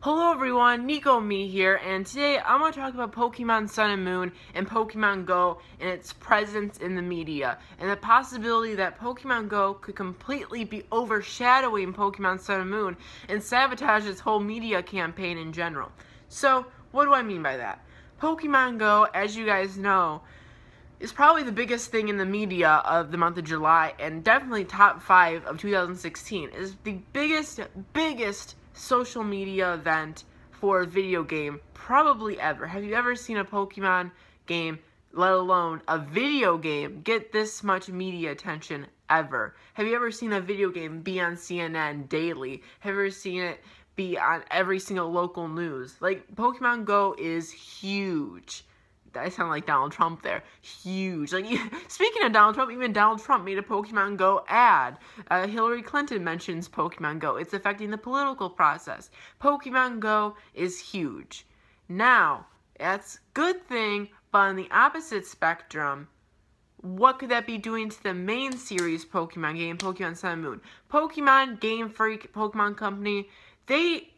Hello everyone, Me here, and today I'm going to talk about Pokemon Sun and Moon and Pokemon Go and its presence in the media, and the possibility that Pokemon Go could completely be overshadowing Pokemon Sun and Moon and sabotage its whole media campaign in general. So, what do I mean by that? Pokemon Go, as you guys know, is probably the biggest thing in the media of the month of July, and definitely top 5 of 2016. It is the biggest social media event for a video game probably ever. Have you ever seen a Pokemon game, let alone a video game, get this much media attention ever? Have you ever seen a video game be on CNN daily? Have you ever seen it be on every single local news? Like, Pokemon Go is huge. I sound like Donald Trump there. Huge. Like, speaking of Donald Trump, even Donald Trump made a Pokemon Go ad. Hillary Clinton mentions Pokemon Go. It's affecting the political process. Pokemon Go is huge. Now, that's a good thing, but on the opposite spectrum, what could that be doing to the main series Pokemon game, Pokemon Sun and Moon? Pokemon, Game Freak, Pokemon Company, they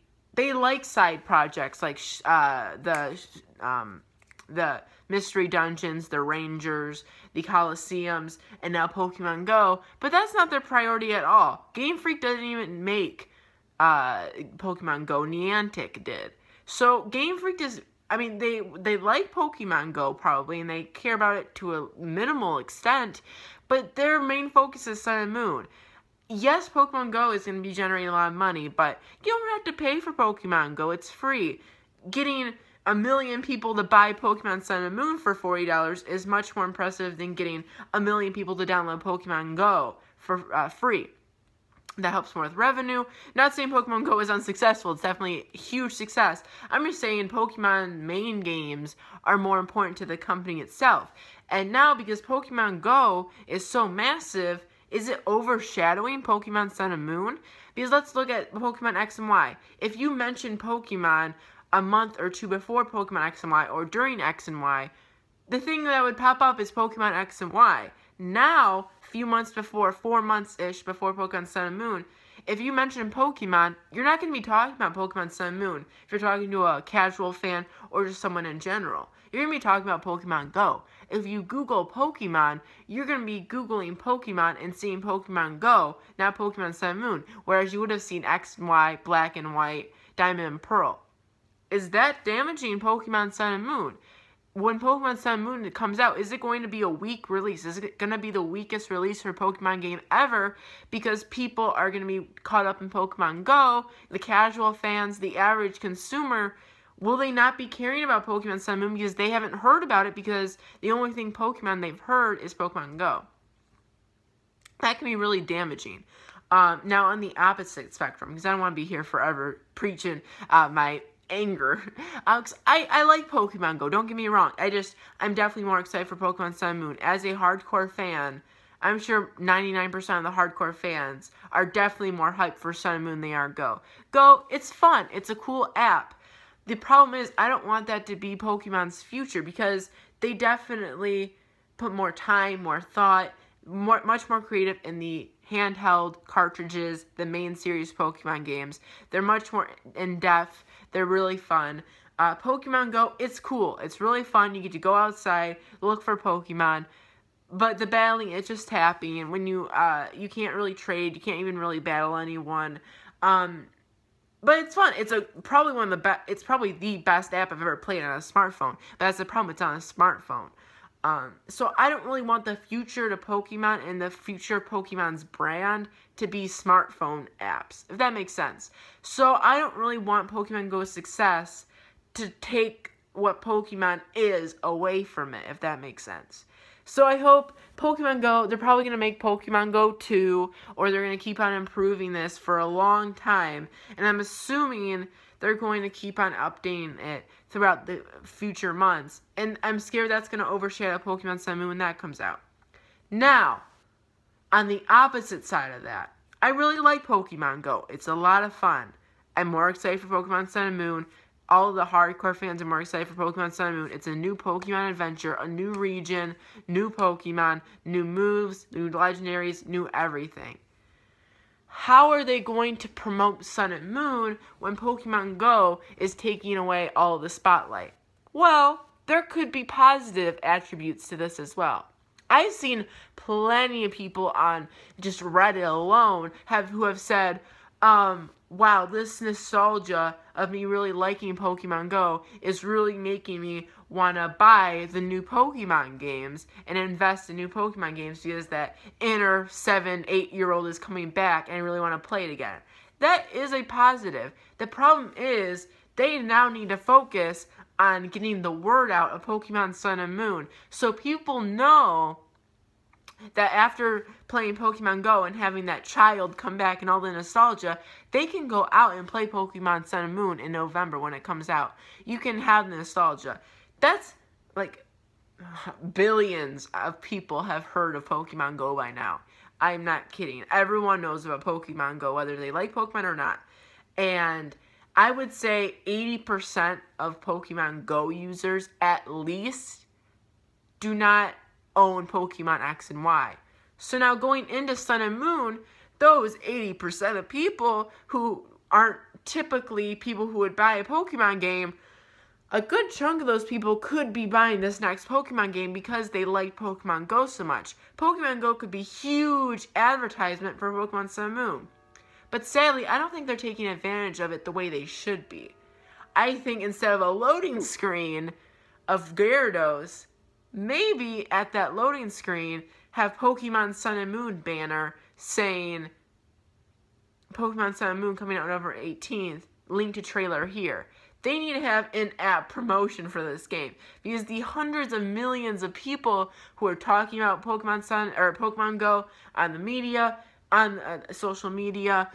like side projects like the mystery dungeons, the rangers, the coliseums, and now Pokemon Go, but that's not their priority at all. Game Freak doesn't even make Pokemon Go. Niantic did. So Game Freak does, I mean, they like Pokemon Go probably, and they care about it to a minimal extent, but their main focus is Sun and Moon. Yes, Pokemon Go is going to be generating a lot of money, but you don't have to pay for Pokemon Go. It's free. Getting 1 million people to buy Pokemon Sun and Moon for $40 is much more impressive than getting 1 million people to download Pokemon Go for free. That helps more with revenue. Not saying Pokemon Go is unsuccessful. It's definitely a huge success. I'm just saying Pokemon main games are more important to the company itself. And now, because Pokemon Go is so massive, is it overshadowing Pokemon Sun and Moon? Because let's look at Pokemon X and Y. If you mention Pokemon a month or two before Pokemon X and Y, or during X and Y, the thing that would pop up is Pokemon X and Y. Now, a few months before, 4 months-ish before Pokemon Sun and Moon, if you mention Pokemon, you're not going to be talking about Pokemon Sun and Moon if you're talking to a casual fan or just someone in general. You're going to be talking about Pokemon Go. If you Google Pokemon, you're going to be Googling Pokemon and seeing Pokemon Go, not Pokemon Sun and Moon, whereas you would have seen X and Y, Black and White, Diamond and Pearl. Is that damaging Pokemon Sun and Moon? When Pokemon Sun and Moon comes out, is it going to be a weak release? Is it going to be the weakest release for a Pokemon game ever? Because people are going to be caught up in Pokemon Go, the casual fans, the average consumer. Will they not be caring about Pokemon Sun and Moon because they haven't heard about it, because the only thing Pokemon they've heard is Pokemon Go? That can be really damaging. Now, on the opposite spectrum, because I don't want to be here forever preaching my anger. I like Pokemon Go, don't get me wrong. I'm definitely more excited for Pokemon Sun and Moon. As a hardcore fan, I'm sure 99% of the hardcore fans are definitely more hyped for Sun and Moon than they are Go. Go, it's fun. It's a cool app. The problem is, I don't want that to be Pokemon's future, because they definitely put more time, more thought, much more creative in the handheld cartridges, the main series Pokemon games. They're much more in-depth. They're really fun. Pokemon Go, it's cool. It's really fun. You get to go outside, look for Pokemon. But the battling, it's just happy. And when you can't really trade, you can't even really battle anyone. But it's fun. It's probably the best app I've ever played on a smartphone. But that's the problem. It's on a smartphone. So I don't really want the future to Pokemon and the future of Pokemon's brand to be smartphone apps, if that makes sense. So I don't really want Pokemon Go's success to take what Pokemon is away from it, if that makes sense. So I hope Pokemon Go, they're probably going to make Pokemon Go 2, or they're going to keep on improving this for a long time. And I'm assuming they're going to keep on updating it throughout the future months. And I'm scared that's going to overshadow Pokemon Sun and Moon when that comes out. Now, on the opposite side of that, I really like Pokemon Go. It's a lot of fun. I'm more excited for Pokemon Sun and Moon. All of the hardcore fans are more excited for Pokemon Sun and Moon. It's a new Pokemon adventure, a new region, new Pokemon, new moves, new legendaries, new everything. how are they going to promote Sun and Moon when Pokemon Go is taking away all the spotlight? Well, there could be positive attributes to this as well. I've seen plenty of people on just Reddit alone who have said, wow, this nostalgia of me really liking Pokemon Go is really making me want to buy the new Pokemon games and invest in new Pokemon games because that inner 7-8-year-old is coming back and I really want to play it again. That is a positive. The problem is they now need to focus on getting the word out of Pokemon Sun and Moon so people know that after playing Pokemon Go and having that child come back and all the nostalgia, they can go out and play Pokemon Sun and Moon in November when it comes out. You can have the nostalgia. That's like billions of people have heard of Pokemon Go by now. I'm not kidding. Everyone knows about Pokemon Go, whether they like Pokemon or not. And I would say 80% of Pokemon Go users at least do not own Pokemon X and Y. So now going into Sun and Moon, those 80% of people who aren't typically people who would buy a Pokemon game, a good chunk of those people could be buying this next Pokemon game because they like Pokemon Go so much. Pokemon Go could be huge advertisement for Pokemon Sun and Moon. But sadly, I don't think they're taking advantage of it the way they should be. I think instead of a loading screen of Gyarados, maybe at that loading screen have Pokemon Sun and Moon banner saying Pokemon Sun and Moon coming out November 18th, link to trailer here. They need to have in-app promotion for this game because the hundreds of millions of people who are talking about Pokemon Sun or Pokemon Go on the media, on social media,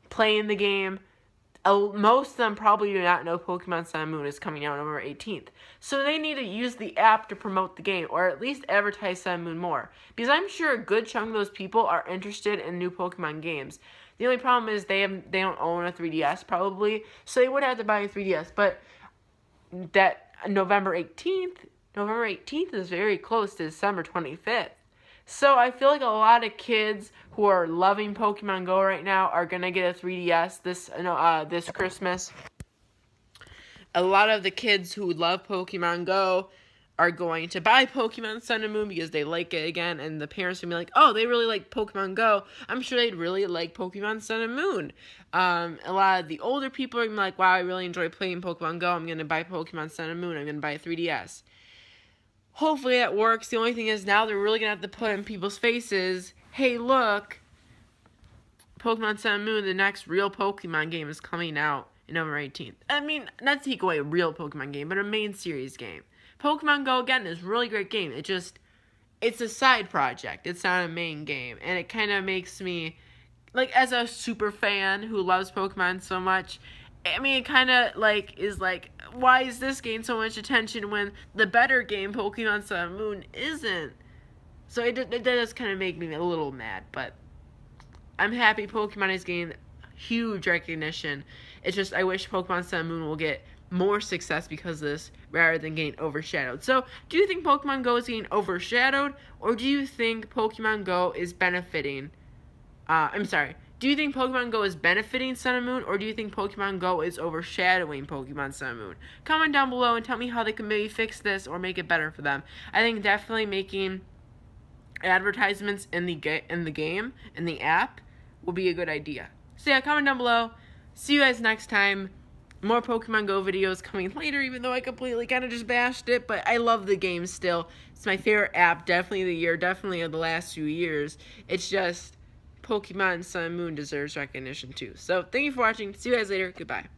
playing the game, most of them probably do not know Pokemon Sun and Moon is coming out November 18th. So they need to use the app to promote the game, or at least advertise Sun and Moon more. Because I'm sure a good chunk of those people are interested in new Pokemon games. The only problem is they don't own a 3DS probably, so they would have to buy a 3DS. But that November 18th is very close to December 25th. So I feel like a lot of kids who are loving Pokemon Go right now are gonna get a 3DS this Christmas. A lot of the kids who love Pokemon Go are going to buy Pokemon Sun and Moon because they like it again, and the parents will be like, oh, they really like Pokemon Go. I'm sure they'd really like Pokemon Sun and Moon. A lot of the older people are gonna be like, wow, I really enjoy playing Pokemon Go. I'm gonna buy Pokemon Sun and Moon. I'm gonna buy a 3DS. Hopefully that works. The only thing is now they're really going to have to put in people's faces, hey, look, Pokemon Sun and Moon, the next real Pokemon game is coming out in November 18th. I mean, not to take away a real Pokemon game, but a main series game. Pokemon Go, again, is a really great game. It's a side project. It's not a main game. And it kind of makes me, like, as a super fan who loves Pokemon so much, I mean, it kind of, like, is like, why is this gain so much attention when the better game, Pokemon Sun and Moon, isn't? So it does kind of make me a little mad, but I'm happy Pokemon is getting huge recognition. It's just, I wish Pokemon Sun and Moon will get more success because of this, rather than getting overshadowed. So, do you think Pokemon Go is getting overshadowed, or do you think Pokemon Go is benefiting, do you think Pokemon Go is benefiting Sun and Moon, or do you think Pokemon Go is overshadowing Pokemon Sun and Moon? Comment down below and tell me how they can maybe fix this or make it better for them. I think definitely making advertisements in the game, in the app, will be a good idea. So yeah, comment down below. See you guys next time. More Pokemon Go videos coming later, even though I completely kind of just bashed it, but I love the game still. It's my favorite app, definitely of the year, definitely of the last few years. It's just Pokemon Sun and Moon deserves recognition too. So, thank you for watching. See you guys later. Goodbye.